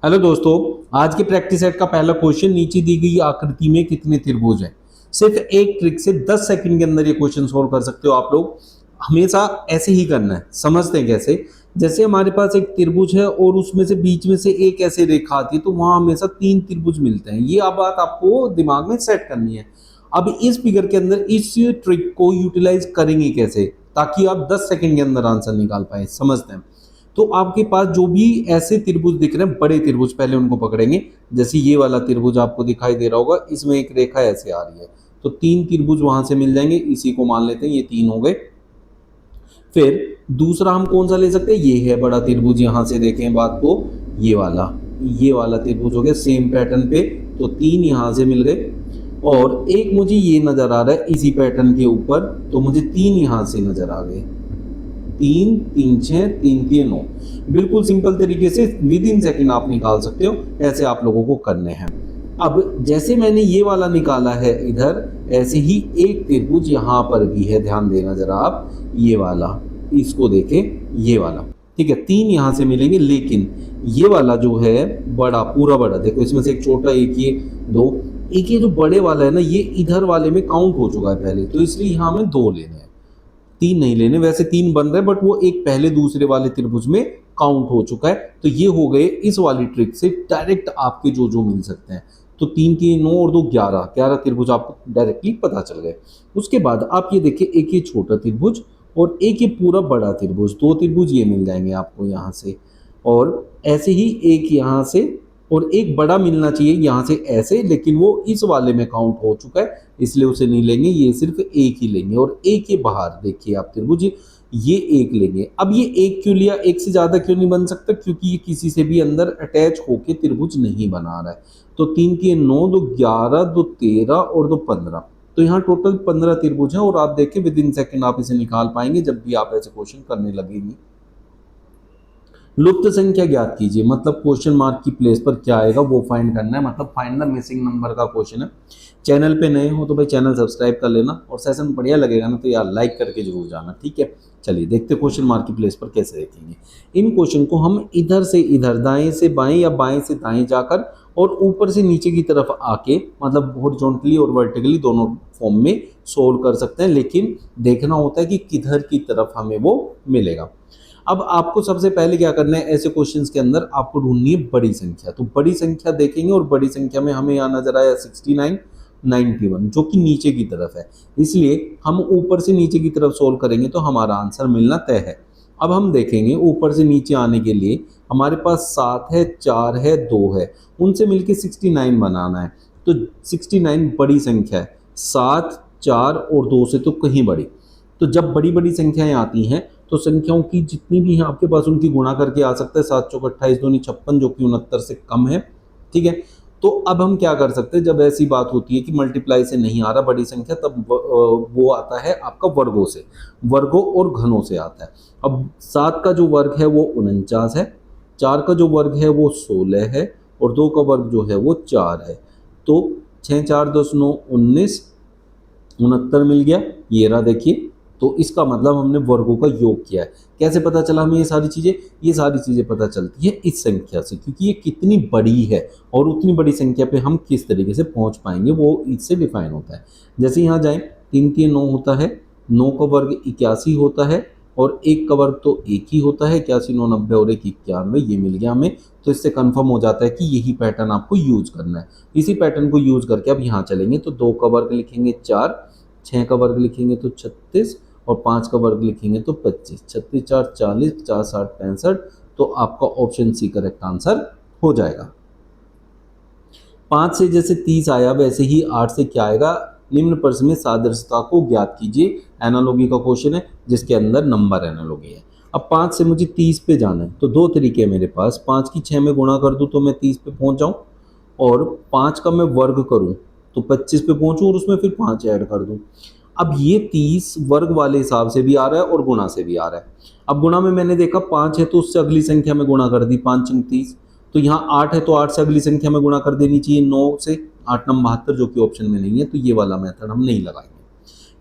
Hello दोस्तों। आज के प्रैक्टिस सेट का पहला क्वेश्चन, नीचे दी गई आकृति में कितने त्रिभुज हैं। सिर्फ एक ट्रिक से 10 सेकंड के अंदर ये क्वेश्चन सोल्व कर सकते हो आप लोग। हमेशा ऐसे ही करना है। समझते हैं कैसे? जैसे हमारे पास एक त्रिभुज है और उसमें से बीच में से एक ऐसे रेखा आती है, तो वहां हमेशा 3 त्रिभुज मिलते हैं। ये अब बात आपको दिमाग में सेट करनी है। अब इस फिगर के अंदर इस ट्रिक को यूटिलाइज करेंगे कैसे, ताकि आप 10 सेकंड के अंदर आंसर निकाल पाए। समझते हैं। तो आपके पास जो भी ऐसे त्रिभुज दिख रहे हैं, बड़े त्रिभुज, पहले उनको पकड़ेंगे। जैसे ये वाला त्रिभुज आपको दिखाई दे रहा होगा, इसमें एक रेखा ऐसे आ रही है, तो 3 त्रिभुज वहां से मिल जाएंगे। इसी को मान लेते हैं, ये 3 हो गए। फिर दूसरा हम कौन सा ले सकते हैं? ये है बड़ा त्रिभुज। यहां से देखें बात को, ये वाला त्रिभुज हो गया सेम पैटर्न पे, तो 3 यहां से मिल गए। और एक मुझे ये नजर आ रहा है इसी पैटर्न के ऊपर, तो मुझे 3 यहां से नजर आ गए। 3 3 6 3 3 9। बिल्कुल सिंपल तरीके से विद इन सेकेंड आप निकाल सकते हो। ऐसे आप लोगों को करने हैं। अब जैसे मैंने ये वाला निकाला है इधर, ऐसे ही एक त्रिभुज यहां पर भी है। ध्यान देना जरा आप, ये वाला, इसको देखें, ये वाला। ठीक है, 3 यहां से मिलेंगे, लेकिन ये वाला जो है बड़ा, पूरा बड़ा, देखो इसमें से एक छोटा, एक ये, दो, एक ये जो बड़े वाला है ना, ये इधर वाले में काउंट हो चुका है पहले, तो इसलिए यहां हमें 2 लेने हैं। 3 नहीं लेने, वैसे 3 बन रहे, बट वो एक पहले दूसरे वाले त्रिभुज में काउंट हो चुका है। तो ये हो गए इस वाली ट्रिक से डायरेक्ट आपके जो जो मिल सकते हैं। तो 3 3 9 और 2 11, 11 त्रिभुज आपको डायरेक्टली पता चल गए। उसके बाद आप ये देखिए, एक ये छोटा त्रिभुज और एक ये पूरा बड़ा त्रिभुज, 2 त्रिभुज ये मिल जाएंगे आपको यहाँ से। और ऐसे ही एक यहाँ से, और एक बड़ा मिलना चाहिए यहाँ से ऐसे, लेकिन वो इस वाले में काउंट हो चुका है, इसलिए उसे नहीं लेंगे। ये सिर्फ एक ही लेंगे। और एक ये बाहर देखिए आप त्रिभुज, ये एक लेंगे। अब ये एक क्यों लिया, एक से ज्यादा क्यों नहीं बन सकता? क्योंकि ये किसी से भी अंदर अटैच होके त्रिभुज नहीं बना रहा है। तो 3 के 9, 2 11, 2 13 और 2 15, तो यहाँ टोटल 15 त्रिभुज है। और आप देखिए विद इन सेकेंड आप इसे निकाल पाएंगे जब भी आप ऐसे क्वेश्चन करने लगेंगे। लुप्त संख्या ज्ञात कीजिए, मतलब क्वेश्चन मार्क की प्लेस पर क्या आएगा वो फाइंड करना है, मतलब फाइंड द मिसिंग नंबर का क्वेश्चन है। चैनल पे नए हो तो भाई चैनल सब्सक्राइब कर लेना, और सेशन बढ़िया लगेगा ना तो यार लाइक करके जरूर जाना। ठीक है, चलिए देखते क्वेश्चन मार्क की प्लेस पर कैसे देखेंगे। इन क्वेश्चन को हम इधर से इधर, दाएं से बाएं या बाएं से दाएं जाकर और ऊपर से नीचे की तरफ आके, मतलब हॉरिजॉन्टली और वर्टिकली दोनों फॉर्म में सोल्व कर सकते हैं, लेकिन देखना होता है कि किधर की तरफ हमें वो मिलेगा। अब आपको सबसे पहले क्या करना है, ऐसे क्वेश्चंस के अंदर आपको ढूंढनी है बड़ी संख्या। तो बड़ी संख्या देखेंगे, और बड़ी संख्या में हमें यहाँ नजर आया 69, 91, जो कि नीचे की तरफ है, इसलिए हम ऊपर से नीचे की तरफ सोल्व करेंगे तो हमारा आंसर मिलना तय है। अब हम देखेंगे ऊपर से नीचे आने के लिए हमारे पास 7 है, 4 है, 2 है, उनसे मिलके 69 बनाना है। तो 69 बड़ी संख्या है, 7 4 और 2 से तो कहीं बड़ी। तो जब बड़ी बड़ी संख्याएं आती हैं तो संख्याओं की जितनी भी हैं आपके पास उनकी गुणा करके आ सकता है। 7 चौक 28, 2 56, जो कि 69 से कम है। ठीक है, तो अब हम क्या कर सकते हैं, जब ऐसी बात होती है कि मल्टीप्लाई से नहीं आ रहा बड़ी संख्या, तब वो आता है आपका वर्गों से, वर्गों और घनों से आता है। अब 7 का जो वर्ग है वो 49 है, 4 का जो वर्ग है वो 16 है, और 2 का वर्ग जो है वो 4 है। तो 6 4 10 9 19, 69 मिल गया। ये रहा देखिए, तो इसका मतलब हमने वर्गों का योग किया है। कैसे पता चला हमें ये सारी चीजें? ये सारी चीजें पता चलती है इस संख्या से, क्योंकि ये कितनी बड़ी है और उतनी बड़ी संख्या पे हम किस तरीके से पहुंच पाएंगे वो इससे डिफाइन होता है। जैसे यहाँ जाएं, 3 3 9 होता है, 9 का वर्ग 81 होता है, और 1 का वर्ग तो 1 ही होता है, 81 9 90 और 1 91, ये मिल गया हमें। तो इससे कंफर्म हो जाता है कि यही पैटर्न आपको यूज करना है। इसी पैटर्न को यूज करके अब यहाँ चलेंगे, तो 2 का वर्ग लिखेंगे 4, 6 का वर्ग लिखेंगे तो 36, और 5 का वर्ग लिखेंगे तो 25, 36 4 40, 4 60 65, तो आपका ऑप्शन सी करेक्ट आंसर हो जाएगा। 5 से जैसे 30 आया, वैसे ही 8 से क्या आएगा? निम्न प्रश्न में सादृश्यता को ज्ञात कीजिए। एनालॉगी का क्वेश्चन है जिसके अंदर नंबर एनालॉगी है। अब 5 से मुझे 30 पे जाना है, तो 2 तरीके हैं मेरे पास। 5 की 6 में गुणा कर दूं तो मैं 30 पे पहुंच जाऊं, और 5 का मैं वर्ग करूं तो 25 पे पहुंचूं, और उसमें फिर 5 ऐड कर दूं। अब ये 30 वर्ग वाले हिसाब से भी आ रहा है और गुणा से भी आ रहा है। अब गुणा में मैंने देखा 5 है तो उससे अगली संख्या में गुणा कर दी, 5 30। तो यहाँ 8 है तो 8 से अगली संख्या में गुणा कर देनी चाहिए, 9 से, 8 9 72, जो कि ऑप्शन में नहीं है, तो ये वाला मेथड हम नहीं लगाएंगे।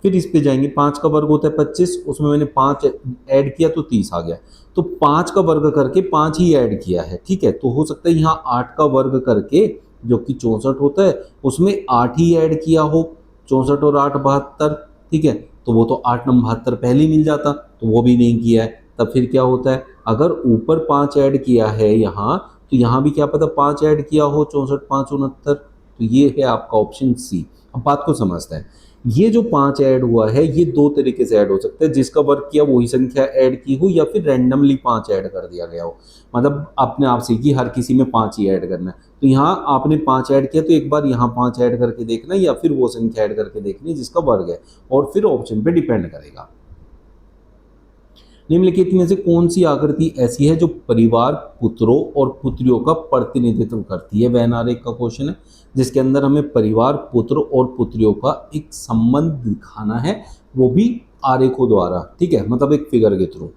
फिर इस पे जाएंगे, 5 का वर्ग होता है 25, उसमें मैंने 5 ऐड किया तो 30 आ गया। तो 5 का वर्ग करके 5 ही ऐड किया है, ठीक है। तो हो सकता है यहाँ 8 का वर्ग करके जो कि 64 होता है उसमें 8 ही ऐड किया हो, 64 और 8 72, ठीक है। तो वो तो 8 9 72 पहले ही मिल जाता, तो वो भी नहीं किया है। तब फिर क्या होता है, अगर ऊपर 5 ऐड किया है यहाँ, तो यहाँ भी क्या पता 5 ऐड किया हो, 64 5 69। तो ये है आपका ऑप्शन सी। अब बात को समझते हैं, ये जो 5 ऐड हुआ है ये दो तरीके से ऐड हो सकता है, जिसका वर्क किया वही संख्या ऐड की हो, या फिर रैंडमली 5 ऐड कर दिया गया हो। मतलब आपने आपसे की हर किसी में 5 ही ऐड करना है, तो यहाँ आपने 5 ऐड किया तो एक बार यहाँ 5 ऐड करके देखना है, या फिर वो संख्या ऐड करके देखनी है जिसका वर्ग है, और फिर ऑप्शन पे डिपेंड करेगा। निम्नलिखित में से कौन सी आकृति ऐसी है जो परिवार, पुत्रों और पुत्रियों का प्रतिनिधित्व करती है? वैन आरेख का क्वेश्चन है, जिसके अंदर हमें परिवार, पुत्र और पुत्रियों का एक संबंध दिखाना है, वो भी आरेखों द्वारा, ठीक है, मतलब एक फिगर के थ्रू।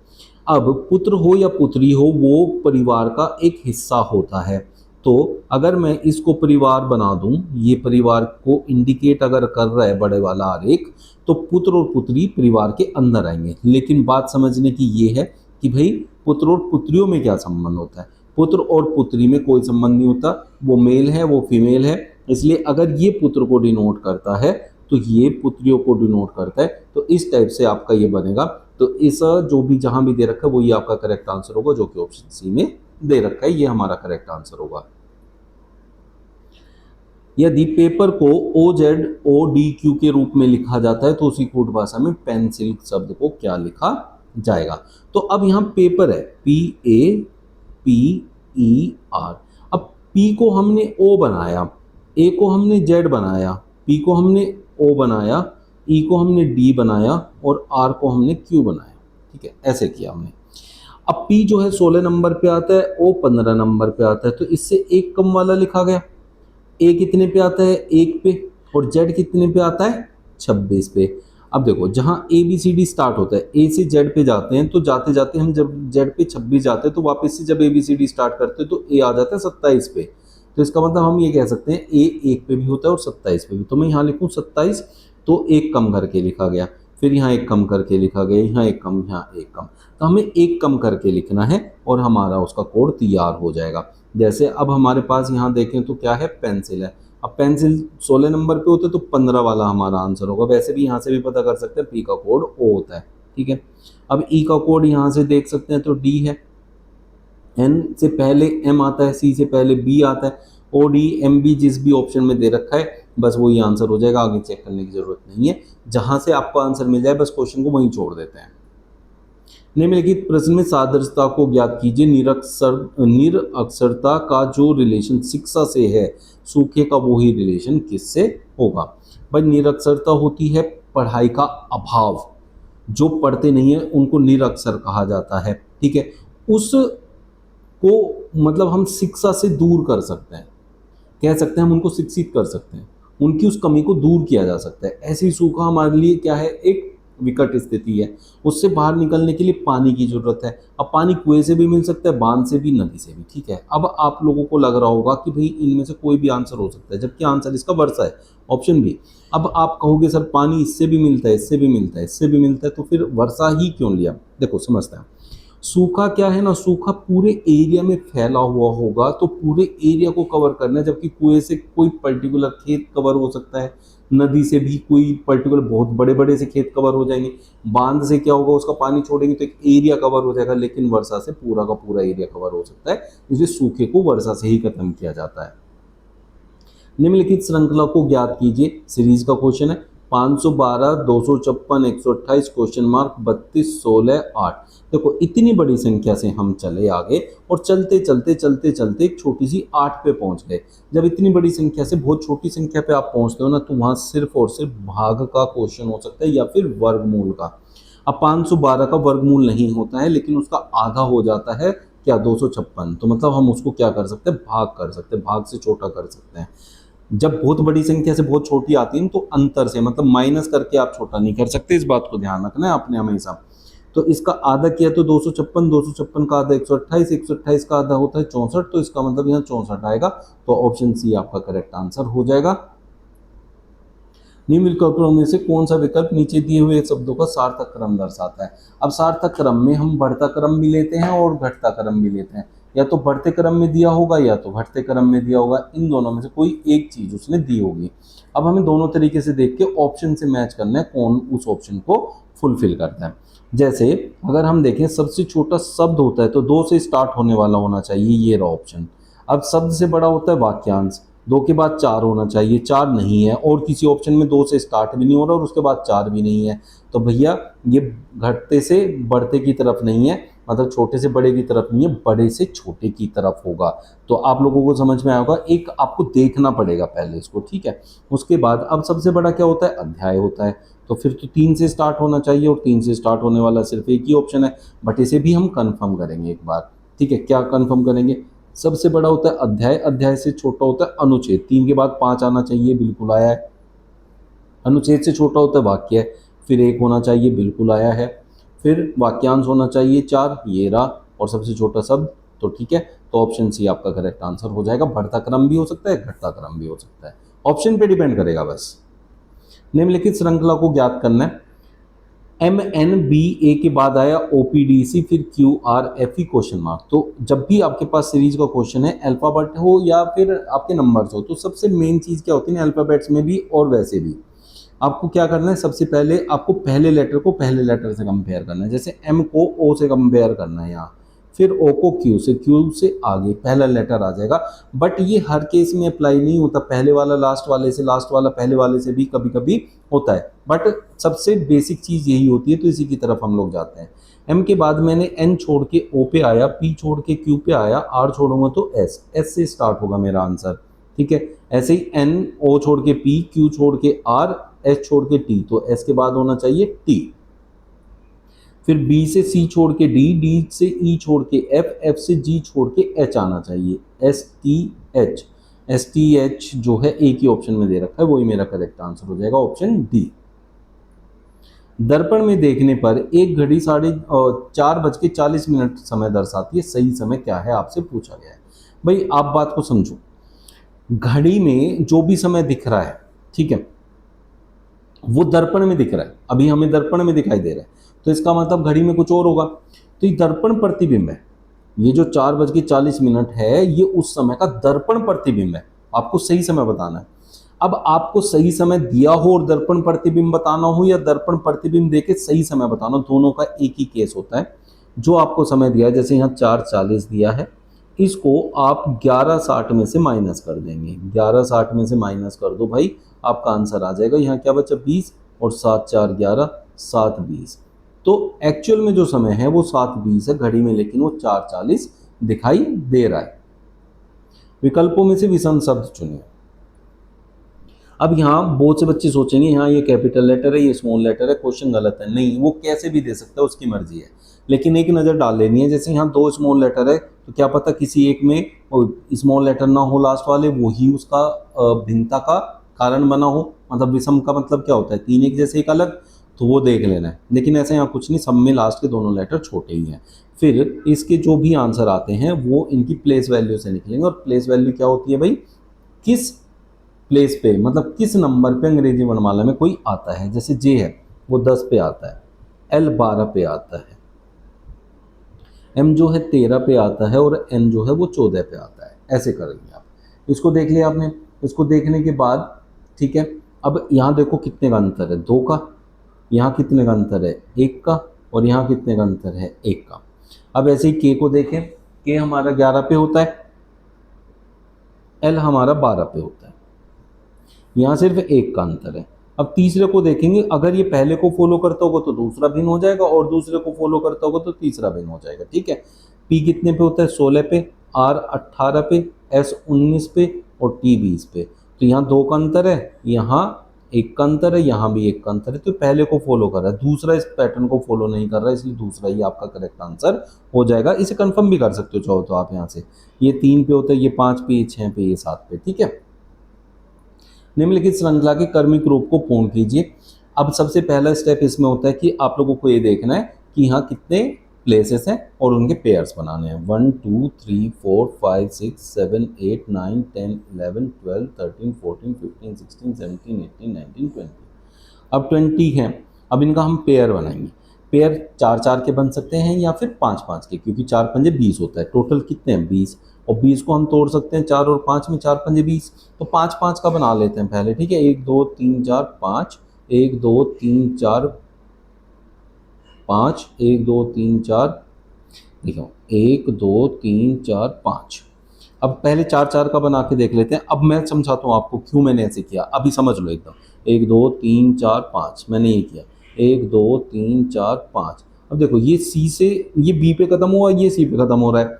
अब पुत्र हो या पुत्री हो, वो परिवार का एक हिस्सा होता है। तो अगर मैं इसको परिवार बना दूं, ये परिवार को इंडिकेट अगर कर रहा है बड़े वाला आरेख, तो पुत्र और पुत्री परिवार के अंदर आएंगे। लेकिन बात समझने की ये है कि भाई पुत्र और पुत्रियों में क्या संबंध होता है। पुत्र और पुत्री में कोई संबंध नहीं होता, वो मेल है वो फीमेल है। इसलिए अगर ये पुत्र को डिनोट करता है तो ये पुत्रियों को डिनोट करता है। तो इस टाइप से आपका ये बनेगा। तो इस जो भी जहां भी दे रखा है वही आपका करेक्ट आंसर होगा, जो कि ऑप्शन सी में दे रखा है, ये हमारा करेक्ट आंसर होगा। यदि पेपर को OZODQ के रूप में लिखा जाता है तो उसी कूट भाषा में पेंसिल शब्द को क्या लिखा जाएगा? तो अब यहाँ पेपर है PAPER। अब P को हमने O बनाया, A को हमने Z बनाया, P को हमने O बनाया, E को हमने D बनाया और R को हमने Q बनाया, ठीक है, ऐसे किया हमने। अब P जो है 16 नंबर पे आता है, O 15 नंबर पे आता है, तो इससे एक कम वाला लिखा गया। ए कितने पे आता है? 1 पे। और जेड कितने पे आता है? 26 पे। अब देखो जहां A B C D start होता है, ए से जेड पे जाते हैं, तो जाते जाते हम जब जेड पे 26 जाते हैं, तो वापस से जब A B C D start करते हैं तो ए आ जाता है 27 पे। तो इसका मतलब हम ये कह सकते हैं ए 1 पे भी होता है और 27 पे भी। तो मैं यहाँ लिखूँ 27, तो एक कम करके लिखा गया, फिर यहाँ एक कम करके लिखा गया, यहाँ एक कम, यहाँ एक कम। तो हमें एक कम करके लिखना है और हमारा उसका कोड तैयार हो जाएगा। जैसे अब हमारे पास यहाँ देखें तो क्या है, पेंसिल है। अब पेंसिल 16 नंबर पे होते तो 15 वाला हमारा आंसर होगा। वैसे भी यहाँ से भी पता कर सकते हैं, पी का कोड ओ होता है, ठीक है। अब ई का कोड यहाँ से देख सकते हैं तो डी है, एन से पहले एम आता है, सी से पहले बी आता है, ओ डी एम बी जिस भी ऑप्शन में दे रखा है बस वही आंसर हो जाएगा, आगे चेक करने की जरूरत नहीं है। जहां से आपको आंसर मिल जाए बस क्वेश्चन को वहीं छोड़ देते हैं। निम्नलिखित प्रश्न में सादृश्यता को ज्ञात कीजिए। निरक्षरता का जो रिलेशन शिक्षा से है, सूखे का वो ही रिलेशन किससे होगा? भाई निरक्षरता होती है पढ़ाई का अभाव, जो पढ़ते नहीं है उनको निरक्षर कहा जाता है, ठीक है। उसको मतलब हम शिक्षा से दूर कर सकते हैं, कह सकते हैं हम उनको शिक्षित कर सकते हैं, उनकी उस कमी को दूर किया जा सकता है। ऐसे ही सूखा हमारे लिए क्या है, एक विकट स्थिति है। उससे बाहर निकलने के लिए पानी की जरूरत है। अब पानी कुएं से भी मिल सकता है, बांध से भी, नदी से भी, ठीक है। अब आप लोगों को लग रहा होगा कि भाई इनमें से कोई भी आंसर हो सकता है, जबकि आंसर इसका वर्षा है, ऑप्शन बी। अब आप कहोगे सर पानी इससे भी मिलता है, इससे भी मिलता है, इससे भी मिलता है, तो फिर वर्षा ही क्यों लिया? देखो समझते हैं, सूखा क्या है ना, सूखा पूरे एरिया में फैला हुआ होगा तो पूरे एरिया को कवर करना है, जबकि कुएं से कोई पर्टिकुलर खेत कवर हो सकता है, नदी से भी कोई पर्टिकुलर बहुत बड़े बड़े से खेत कवर हो जाएंगे, बांध से क्या होगा, उसका पानी छोड़ेंगे तो एक एरिया कवर हो जाएगा, लेकिन वर्षा से पूरा का पूरा एरिया कवर हो सकता है। इसलिए सूखे को वर्षा से ही खत्म किया जाता है। निम्नलिखित श्रृंखला को ज्ञात कीजिए, सीरीज का क्वेश्चन है। 512, 256, 128, क्वेश्चन मार्क 32, 16, 8। देखो इतनी बड़ी संख्या से हम चले आगे और चलते चलते चलते चलते एक छोटी सी 8 पे पहुंच गए। जब इतनी बड़ी संख्या से बहुत छोटी संख्या पे आप पहुंचते हो ना, तो वहां सिर्फ और सिर्फ भाग का क्वेश्चन हो सकता है या फिर वर्गमूल का। अब 512 का वर्गमूल नहीं होता है, लेकिन उसका आधा हो जाता है क्या, 256। तो मतलब हम उसको क्या कर सकते हैं, भाग कर सकते हैं, भाग से छोटा कर सकते हैं। जब बहुत बड़ी संख्या से बहुत छोटी आती है तो अंतर से मतलब माइनस करके आप छोटा नहीं कर सकते, इस बात को ध्यान रखना है आपने हमेशा। तो इसका आधा किया तो 256, 256 का आधा 128, 128 का आधा होता है 64, तो इसका मतलब यहाँ 64 आएगा। तो ऑप्शन सी आपका करेक्ट आंसर हो जाएगा। निम्न विकल्पों में से कौन सा विकल्प नीचे दिए हुए शब्दों का सार्थक क्रम दर्शाता है। अब सार्थक क्रम में हम बढ़ता क्रम भी लेते हैं और घटता क्रम भी लेते हैं, या तो बढ़ते क्रम में दिया होगा या तो घटते क्रम में दिया होगा, इन दोनों में से कोई एक चीज उसने दी होगी। अब हमें दोनों तरीके से देख के ऑप्शन से मैच करना है कौन उस ऑप्शन को फुलफिल करता है। जैसे अगर हम देखें सबसे छोटा शब्द होता है तो 2 से स्टार्ट होने वाला होना चाहिए, ये रहा ऑप्शन। अब शब्द से बड़ा होता है वाक्यांश, 2 के बाद 4 होना चाहिए, 4 नहीं है, और किसी ऑप्शन में 2 से स्टार्ट भी नहीं हो रहा और उसके बाद 4 भी नहीं है, तो भैया ये घटते से बढ़ते की तरफ नहीं है, मतलब छोटे से बड़े की तरफ नहीं है, बड़े से छोटे की तरफ होगा। तो आप लोगों को समझ में आएगा, एक आपको देखना पड़ेगा पहले इसको, ठीक है। उसके बाद अब सबसे बड़ा क्या होता है, अध्याय होता है, तो फिर तो 3 से स्टार्ट होना चाहिए और 3 से स्टार्ट होने वाला सिर्फ एक ही ऑप्शन है, बट इसे भी हम कंफर्म करेंगे एक बार, ठीक है। क्या कंफर्म करेंगे, सबसे बड़ा होता है अध्याय, अध्याय से छोटा होता है अनुच्छेद, 3 के बाद 5 आना चाहिए, बिल्कुल आया है। अनुच्छेद से छोटा होता है वाक्य, फिर 1 होना चाहिए, बिल्कुल आया है। फिर वाक्यांश होना चाहिए 4, ये रहा, और सबसे छोटा शब्द, तो ठीक है। तो ऑप्शन सी आपका करेक्ट आंसर हो जाएगा। बढ़ता क्रम भी हो सकता है, घटता क्रम भी हो सकता है, ऑप्शन पे डिपेंड करेगा बस। निम्नलिखित श्रृंखला को ज्ञात करना है। MNBA के बाद आया OPDC, फिर QRFE क्वेश्चन मार्क। तो जब भी आपके पास सीरीज का क्वेश्चन है, अल्फाबेट हो या फिर आपके नंबर्स हो, तो सबसे मेन चीज क्या होती है अल्फाबेट्स में भी और वैसे भी, आपको क्या करना है, सबसे पहले आपको पहले लेटर को पहले लेटर से कंपेयर करना है। जैसे M को O से कंपेयर करना है यहाँ, फिर O को Q से, Q से आगे पहला लेटर आ जाएगा। बट ये हर केस में अप्लाई नहीं होता, पहले वाला लास्ट वाले से, लास्ट वाला पहले वाले से भी कभी कभी होता है, बट सबसे बेसिक चीज यही होती है, तो इसी की तरफ हम लोग जाते हैं। M के बाद मैंने N छोड़ के O पे आया, P छोड़ के Q पे आया, R छोड़ूंगा तो S, S से स्टार्ट होगा मेरा आंसर, ठीक है। ऐसे ही N O छोड़ के P, Q छोड़ के R, S छोड़ के T, तो S के बाद होना चाहिए T। फिर B से C छोड़ के D, D से E छोड़ के F, F से G छोड़ के H आना चाहिए, STH। STH जो है एक ही ऑप्शन में दे रखा है, वही मेरा करेक्ट आंसर हो जाएगा, ऑप्शन डी। दर्पण में देखने पर एक घड़ी 4:40 समय दर्शाती है, सही समय क्या है आपसे पूछा गया है। भाई आप बात को समझो, घड़ी में जो भी समय दिख रहा है, ठीक है, वो दर्पण में दिख रहा है, अभी हमें दर्पण में दिखाई दे रहा है, तो इसका मतलब घड़ी में कुछ और होगा। तो ये दर्पण प्रतिबिंब है, ये जो 4:40 है, ये उस समय का दर्पण प्रतिबिंब है। आपको सही समय बताना है। अब आपको सही समय दिया हो और दर्पण प्रतिबिंब बताना हो, या दर्पण प्रतिबिंब देके सही समय बताना, दोनों का एक ही केस होता है। जो आपको समय दिया है, जैसे यहाँ 4:40 दिया है, इसको आप 11:60 में से माइनस कर देंगे, 11:60 में से माइनस कर दो भाई, आपका आंसर आ जाएगा। यहाँ क्या बचा, 20, और 7 4 11, 7:20। तो एक्चुअल में जो समय है वो 7:20 है घड़ी में, लेकिन वो 4:40 दिखाई दे रहा है। विकल्पों में से विषम शब्द चुनिए। अब यहाँ बहुत से बच्चे सोचेंगे यहाँ ये कैपिटल लेटर है, ये स्मॉल लेटर है, क्वेश्चन गलत है। नहीं, वो कैसे भी दे सकता है, उसकी मर्जी है, लेकिन एक नज़र डाल लेनी है। जैसे यहाँ 2 स्मॉल लेटर है, तो क्या पता किसी एक में स्मॉल लेटर ना हो लास्ट वाले, वही उसका भिन्नता का कारण बना हो। मतलब विषम का मतलब क्या होता है, 3 एक जैसे एक अलग, तो वो देख लेना है। लेकिन ऐसे यहाँ कुछ नहीं, सब में लास्ट के दोनों लेटर छोटे ही हैं। फिर इसके जो भी आंसर आते हैं वो इनकी प्लेस वैल्यू से निकलेंगे, और प्लेस वैल्यू क्या होती है भाई, किस प्लेस पे, मतलब किस नंबर पे अंग्रेजी वर्णमाला में कोई आता है। जैसे जे है वो 10 पे आता है, एल 12 पे आता है, एम जो है 13 पे आता है, और एन जो है वो 14 पे आता है। ऐसे करेंगे आप। इसको देख लिया आपने। इसको देखने के बाद ठीक है, अब यहाँ देखो कितने का अंतर है, 2 का। यहाँ कितने का अंतर है, 1 का। और यहाँ कितने का अंतर है, 1 का। अब ऐसे ही के को देखें, के हमारा 11 पे होता है, एल हमारा 12 पे होता है। यहाँ सिर्फ 1 का अंतर है। अब तीसरे को देखेंगे, अगर ये पहले को फॉलो करता होगा तो दूसरा भिन्न हो जाएगा, और दूसरे को फॉलो करता होगा तो तीसरा भिन्न हो जाएगा, ठीक है। पी कितने पे होता है, 16 पे, आर 18 पे, एस 19 पे, और टी 20 पे। तो यहाँ 2 का अंतर है, यहाँ 1 का अंतर है, यहाँ भी 1 का अंतर है। तो पहले को फॉलो कर रहा है, दूसरा इस पैटर्न को फॉलो नहीं कर रहा है, इसलिए दूसरा ही आपका करेक्ट आंसर हो जाएगा। इसे कंफर्म भी कर सकते हो चाहो तो आप यहाँ से। ये 3 पे होता है, ये 5 पे, ये 6 पे, ये 7 पे, ठीक है। निम्नलिखित श्रृंखला के कर्मिक रूप को पूर्ण कीजिए। अब सबसे पहला स्टेप इसमें होता है कि आप लोगों को ये देखना है कि यहाँ कितने प्लेसेस हैं और उनके पेयर्स बनाने हैं। 1 2 3 4 5 6 7 8 9 10 11 12 13 14 15 16 17 18 19 20। अब 20 हैं, अब इनका हम पेयर बनाएंगे। पेयर 4 4 के बन सकते हैं या फिर 5 5 के, क्योंकि 4 पंजे 20 होता है। टोटल कितने हैं 20, और 20 को हम तोड़ सकते हैं 4 और 5 में, 4 पंजे 20। तो 5 5 का बना लेते हैं पहले, ठीक है। 1 2 3 4 5, 1 2 3 4 5, 1 2 3 4, देखो 1 2 3 4 5। अब पहले 4 4 का बना के देख लेते हैं। अब मैं समझाता हूँ आपको क्यों मैंने ऐसे किया, अभी समझ लो एकदम। 1 2 3 4 5 मैंने ये किया, 1 2 3 4 5। अब देखो ये सी से, ये बी पे खत्म हुआ, ये सी पे खत्म हो रहा है।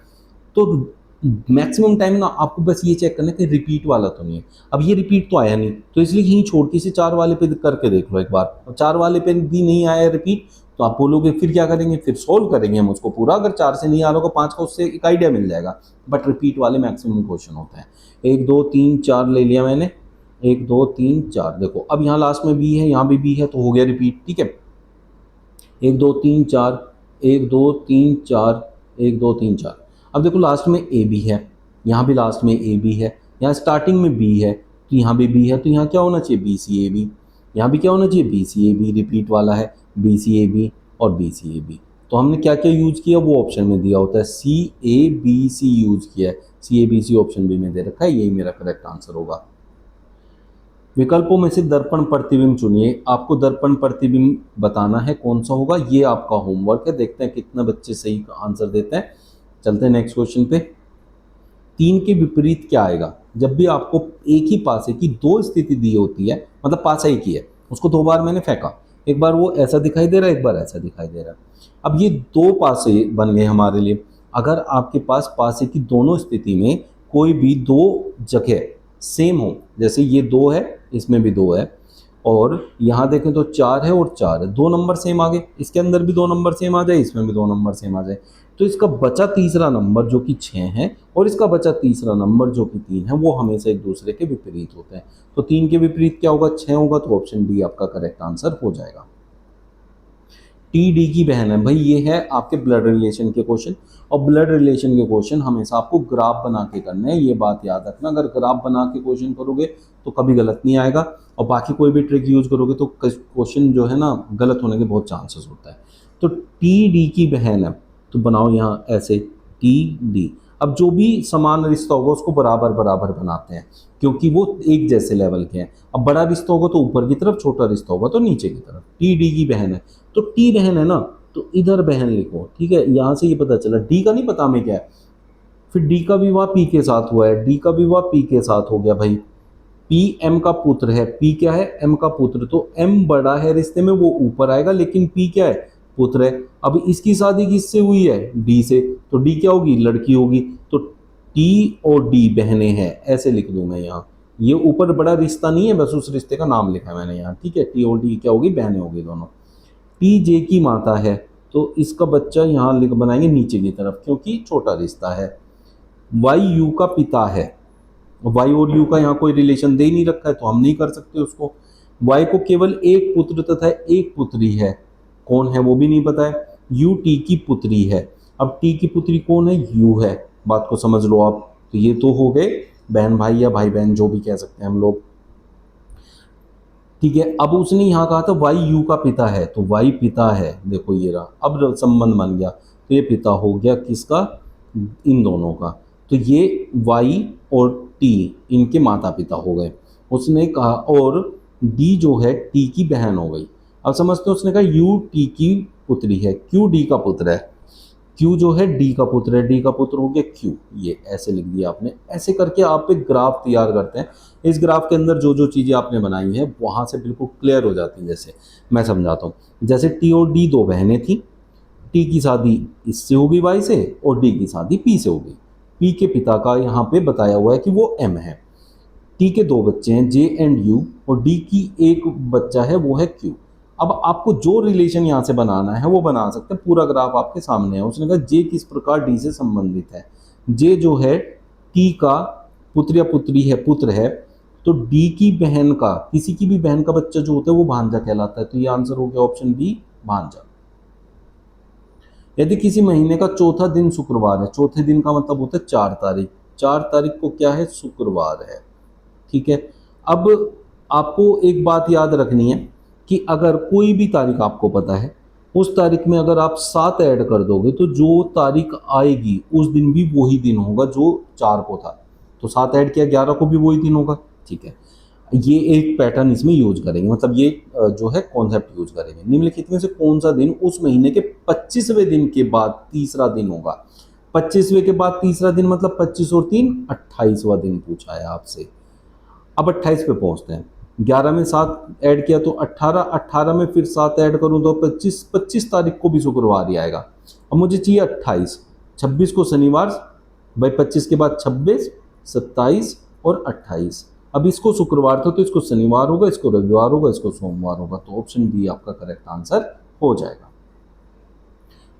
तो मैक्सिमम टाइम ना आपको बस ये चेक करना है कि रिपीट वाला तो नहीं है। अब ये रिपीट तो आया नहीं, तो इसलिए यहीं छोड़ के इसे 4 वाले पे करके देख लो एक बार। और 4 वाले पे भी नहीं आया रिपीट, तो आप बोलोगे फिर क्या करेंगे, फिर सोल्व करेंगे हम उसको पूरा। अगर 4 से नहीं आ रहा होगा 5 का, उससे एक आइडिया मिल जाएगा। बट रिपीट वाले मैक्सिमम क्वेश्चन होते हैं। 1 2 3 4 ले लिया मैंने, 1 2 3 4। देखो अब यहाँ लास्ट में बी है, यहाँ भी बी है, तो हो गया रिपीट, ठीक है। 1 2 3 4, 1 2 3 4, 1 2 3 4। अब देखो लास्ट में ए बी है, यहाँ भी लास्ट में ए बी है, यहाँ स्टार्टिंग में बी है, तो यहाँ भी बी है, तो यहाँ क्या होना चाहिए बी सी ए बी। यहाँ भी क्या होना चाहिए B C A B, repeat वाला है बी सी ए बी और बी सी ए बी। तो हमने क्या क्या यूज़ किया वो ऑप्शन में दिया होता है, C A B C use किया है। C A B C option B में दे रखा है, यही मेरा करेक्ट आंसर होगा। विकल्पों में से दर्पण प्रतिबिंब चुनिए। आपको दर्पण प्रतिबिंब बताना है कौन सा होगा, ये आपका होमवर्क है। देखते हैं कितने बच्चे सही आंसर देते हैं। चलते हैं नेक्स्ट क्वेश्चन पे। 3 के विपरीत क्या आएगा। जब भी आपको एक ही पासे की दो स्थिति दी होती है, मतलब पासा एक ही है, उसको 2 बार मैंने फेंका, एक बार वो ऐसा दिखाई दे रहा है, एक बार ऐसा दिखाई दे रहा है। अब ये 2 पासे बन गए हमारे लिए। अगर आपके पास पासे की दोनों स्थिति में कोई भी 2 जगह सेम हो, जैसे ये 2 है, इसमें भी 2 है, और यहाँ देखें तो 4 है और 4 है, 2 नंबर सेम आ गए, इसके अंदर भी 2 नंबर सेम आ जाए, इसमें भी 2 नंबर सेम आ जाए, तो इसका बचा तीसरा नंबर जो कि 6 है और इसका बचा तीसरा नंबर जो कि 3 है, वो हमेशा एक दूसरे के विपरीत होते हैं। तो 3 के विपरीत क्या होगा, 6 होगा, तो ऑप्शन डी आपका करेक्ट आंसर हो जाएगा। टी डी की बहन है, भाई ये है आपके ब्लड रिलेशन के क्वेश्चन, और ब्लड रिलेशन के क्वेश्चन हमेशा आपको ग्राफ बना के करने हैं, ये बात याद रखना। अगर ग्राफ बना के क्वेश्चन करोगे तो कभी गलत नहीं आएगा, और बाकी कोई भी ट्रिक यूज करोगे तो क्वेश्चन जो है ना गलत होने के बहुत चांसेस होता है। तो टी डी की बहन है, तो बनाओ यहाँ ऐसे टी डी। अब जो भी समान रिश्ता होगा उसको बराबर बराबर बनाते हैं, क्योंकि वो एक जैसे लेवल के हैं। अब बड़ा रिश्ता होगा तो ऊपर की तरफ, छोटा रिश्ता होगा तो नीचे की तरफ। टी डी की बहन है, तो टी बहन है ना, तो इधर बहन लिखो, ठीक है। यहाँ से ये पता चला, डी का नहीं पता हमें क्या है। फिर डी का विवाह पी के साथ हुआ है, डी का विवाह पी के साथ हो गया भाई। पी एम का पुत्र है, पी क्या है एम का पुत्र, तो एम बड़ा है रिश्ते में, वो ऊपर आएगा, लेकिन पी क्या है पुत्र है। अब इसकी शादी किससे हुई है, डी से, तो डी क्या होगी लड़की होगी। तो टी और डी बहनें हैं, ऐसे लिख दूं मैं यहाँ। ये ऊपर बड़ा रिश्ता नहीं है, बस उस रिश्ते का नाम लिखा है मैंने यहाँ, ठीक है। टी और डी क्या होगी, बहनें होगी दोनों। टी जे की माता है, तो इसका बच्चा यहाँ लिख बनाएंगे नीचे की तरफ, क्योंकि छोटा रिश्ता है। वाई यू का पिता है, वाई और यू का यहाँ कोई रिलेशन दे ही नहीं रखा है, तो हम नहीं कर सकते उसको। वाई को केवल एक पुत्र तथा एक पुत्री है, कौन है वो भी नहीं पता है। यू टी की पुत्री है, अब टी की पुत्री कौन है, यू है। बात को समझ लो आप। तो ये तो हो गए बहन भाई या भाई बहन, जो भी कह सकते हैं हम लोग, ठीक है। अब उसने यहाँ कहा था वाई यू का पिता है, तो वाई पिता है, देखो ये रहा, अब संबंध बन गया। तो ये पिता हो गया किसका, इन दोनों का। तो ये वाई और टी इनके माता पिता हो गए, उसने कहा। और डी जो है टी की बहन हो गई। अब समझते हो, उसने कहा यू टी की पुत्री है, क्यू डी का पुत्र है, क्यू जो है डी का पुत्र है, डी का पुत्र हो गया क्यू। ये ऐसे लिख दिया आपने। ऐसे करके आप एक ग्राफ तैयार करते हैं। इस ग्राफ के अंदर जो जो चीज़ें आपने बनाई है वहाँ से बिल्कुल क्लियर हो जाती है। जैसे मैं समझाता हूँ, जैसे टी और डी 2 बहनें थी, टी की शादी इससे होगी वाई से, और डी की शादी पी से होगी। पी के पिता का यहाँ पे बताया हुआ है कि वो एम है। टी के 2 बच्चे हैं जे एंड यू, और डी की एक बच्चा है वो है क्यू। अब आपको जो रिलेशन यहाँ से बनाना है वो बना सकते हैं, पूरा ग्राफ आपके सामने है। उसने कहा जे किस प्रकार डी से संबंधित है। जे जो है टी का पुत्र या पुत्री है, पुत्र है, तो डी की बहन का, किसी की भी बहन का बच्चा जो होता है वो भांजा कहलाता है। तो ये आंसर हो गया ऑप्शन बी, भांजा। यदि किसी महीने का चौथा दिन शुक्रवार है, चौथे दिन का मतलब होता है 4 तारीख, 4 तारीख को क्या है, शुक्रवार है, ठीक है। अब आपको एक बात याद रखनी है कि अगर कोई भी तारीख आपको पता है, उस तारीख में अगर आप 7 ऐड कर दोगे तो जो तारीख आएगी उस दिन भी वही दिन होगा जो 4 को था, तो 7 ऐड किया 11 को भी वही दिन होगा, ठीक है। ये एक पैटर्न इसमें यूज करेंगे, मतलब ये जो है कॉन्सेप्ट यूज करेंगे। निम्नलिखित में से कौन सा दिन उस महीने के 25वें दिन के बाद तीसरा दिन होगा। 25वें के बाद तीसरा दिन मतलब 25 और 3 28वां दिन पूछा है आपसे। अब 28 पे पहुंचते हैं। 11 में 7 ऐड किया तो 18, 18 में फिर 7 ऐड करूं तो 25, 25 तारीख को भी शुक्रवार ही आएगा। अब मुझे चाहिए 28, 26 को शनिवार, भाई 25 के बाद 26, 27 और 28। अब इसको शुक्रवार था तो इसको शनिवार होगा, इसको रविवार होगा, इसको सोमवार होगा, तो ऑप्शन बी आपका करेक्ट आंसर हो जाएगा।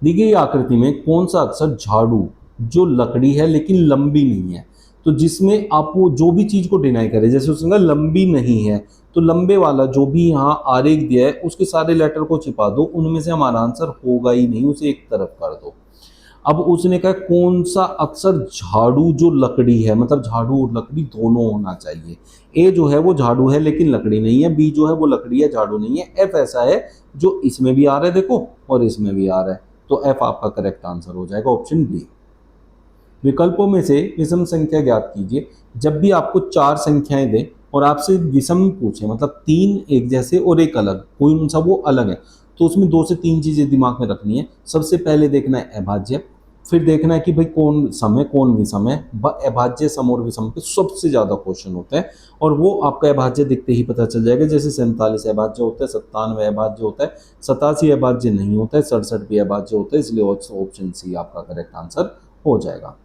दी गई आकृति में कौन सा अक्षर झाड़ू जो लकड़ी है लेकिन लंबी नहीं है, तो जिसमें आप वो जो भी चीज को डिनाई करें, जैसे उसने कहा लंबी नहीं है, तो लंबे वाला जो भी यहाँ आरेख दिया है उसके सारे लेटर को छिपा दो, उनमें से हमारा आंसर होगा ही नहीं, उसे एक तरफ कर दो। अब उसने कहा कौन सा अक्षर झाड़ू जो लकड़ी है, मतलब झाड़ू और लकड़ी दोनों होना चाहिए। ए जो है वो झाड़ू है लेकिन लकड़ी नहीं है, बी जो है वो लकड़ी है झाड़ू नहीं है, एफ ऐसा है जो इसमें भी आ रहा है देखो और इसमें भी आ रहा है, तो एफ आपका करेक्ट आंसर हो जाएगा, ऑप्शन बी। विकल्पों में से विषम संख्या ज्ञात कीजिए। जब भी आपको 4 संख्याएं दें और आपसे विषम पूछे, मतलब 3 एक जैसे और एक अलग, कोई उनसा वो अलग है, तो उसमें 2 से 3 चीजें दिमाग में रखनी है। सबसे पहले देखना है अभाज्य, फिर देखना है कि भाई कौन सम है कौन विषम है। अभाज्य, सम और विषम पे सबसे ज्यादा क्वेश्चन होते हैं, और वो आपका अभाज्य दिखते ही पता चल जाएगा। जैसे 47 अभाज्य होता है, 97 अभाज्य होता है, 87 अभाज्य नहीं होता है, 67 भी अभाज्य होता है, इसलिए ऑप्शन सी आपका करेक्ट आंसर हो जाएगा।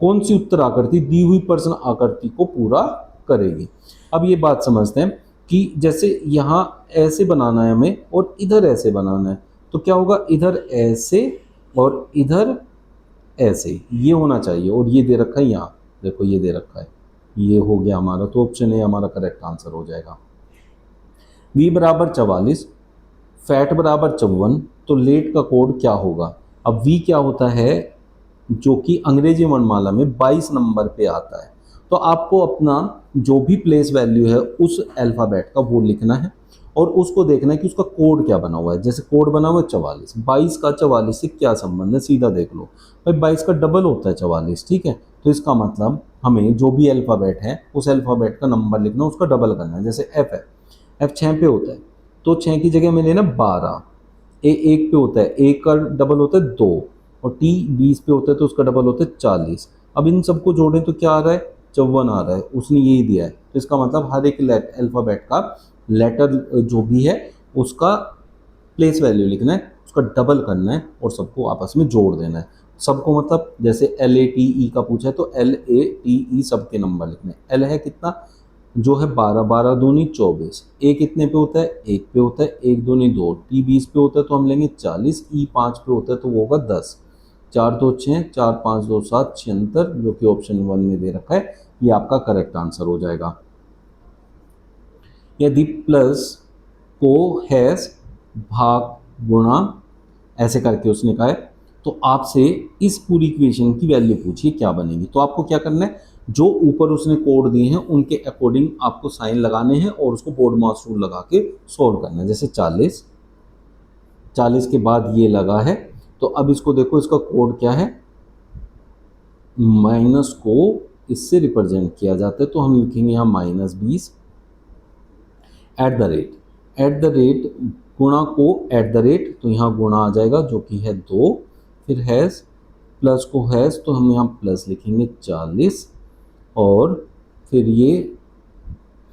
कौन सी उत्तर आकृति दी हुई प्रश्न आकृति को पूरा करेगी। अब ये बात समझते हैं कि जैसे यहाँ ऐसे बनाना है हमें और इधर ऐसे बनाना है, तो क्या होगा, इधर ऐसे और इधर ऐसे, ये होना चाहिए, और ये दे रखा है यहाँ, देखो ये दे रखा है, ये हो गया हमारा, तो ऑप्शन ए हमारा करेक्ट आंसर हो जाएगा। v बराबर 44, फैट बराबर 54, तो लेट का कोड क्या होगा। अब v क्या होता है, जो कि अंग्रेजी वर्णमाला में 22 नंबर पे आता है, तो आपको अपना जो भी प्लेस वैल्यू है उस अल्फ़ाबेट का वो लिखना है और उसको देखना है कि उसका कोड क्या बना हुआ है। जैसे कोड बना हुआ है 44, 22 का 44 से क्या संबंध है, सीधा देख लो भाई, 22 का डबल होता है 44, ठीक है। तो इसका मतलब हमें जो भी अल्फ़ाबेट है उस अल्फ़ाबेट का नंबर लिखना, उसका डबल करना है। जैसे एफ है, एफ 6 पे होता है, तो 6 की जगह में लेना 12, ए 1 पे होता है, एक का डबल होता है 2, और टी 20 पे होता है तो उसका डबल होता है 40। अब इन सबको जोड़ें तो क्या आ रहा है, 54 आ रहा है, उसने यही दिया है, तो इसका मतलब हर एक अल्फ़ाबेट का लेटर जो भी है उसका प्लेस वैल्यू लिखना है, उसका डबल करना है और सबको आपस में जोड़ देना है। सबको मतलब जैसे LATE का पूछा है तो LATE सबके नंबर लिखने हैं। एल है कितना, जो है 12, 12 दूनी 24, ए कितने पे होता है, 1 पे होता है, 1 दूनी 2, टी 20 पे होता है तो हम लेंगे 40, ई 5 पे होता है तो वो होगा 10, 4 2 6, 4 5 2 7, 76, जो कि ऑप्शन 1 में दे रखा है, ये आपका करेक्ट आंसर हो जाएगा। यदि प्लस को हैश भाग गुणा ऐसे करके उसने कहा है, तो आपसे इस पूरी इक्वेशन की वैल्यू पूछिए क्या बनेगी। तो आपको क्या करना है, जो ऊपर उसने कोड दिए हैं उनके अकॉर्डिंग आपको साइन लगाने हैं और उसको बोर्ड मास रूल लगा के सॉल्व करना है। जैसे 40, 40 के बाद ये लगा है, तो अब इसको देखो, इसका कोड क्या है, माइनस को इससे रिप्रेजेंट किया जाता है, तो हम लिखेंगे यहाँ -20, एट द रेट गुणा को एट द रेट, तो यहाँ गुणा आ जाएगा जो कि है 2, फिर हैश, प्लस को हैश, तो हम यहाँ प्लस लिखेंगे 40, और फिर ये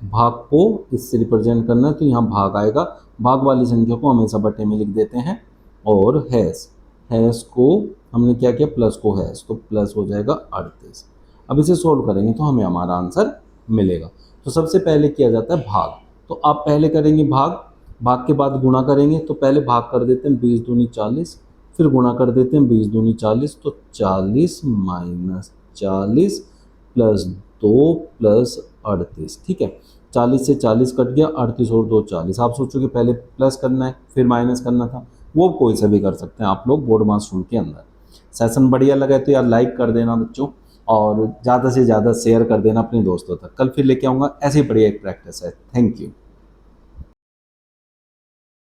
भाग को इससे रिप्रेजेंट करना है तो यहाँ भाग आएगा, भाग वाली संख्या को हमेशा बटे में लिख देते हैं, और हैश, हैश को हमने क्या किया, प्लस को हैश, तो प्लस हो जाएगा 38। अब इसे सोल्व करेंगे तो हमें हमारा आंसर मिलेगा। तो सबसे पहले किया जाता है भाग, तो आप पहले करेंगे भाग, भाग के बाद गुणा करेंगे, तो पहले भाग कर देते हैं 20 दूनी 40, फिर गुणा कर देते हैं 20 दूनी 40, तो 40 माइनस 40 प्लस 2 प्लस 38, ठीक है। 40 से 40 कट गया, 38 और 2 40। आप सोचो कि पहले प्लस करना है फिर माइनस करना था, वो कोई से भी कर सकते हैं आप लोग बोर्ड मास टूल के अंदर। सेशन बढ़िया लगे तो यार लाइक कर देना बच्चों, और ज़्यादा से ज़्यादा शेयर कर देना अपने दोस्तों तक। कल फिर लेके आऊँगा ऐसी बढ़िया एक प्रैक्टिस है। Thank you.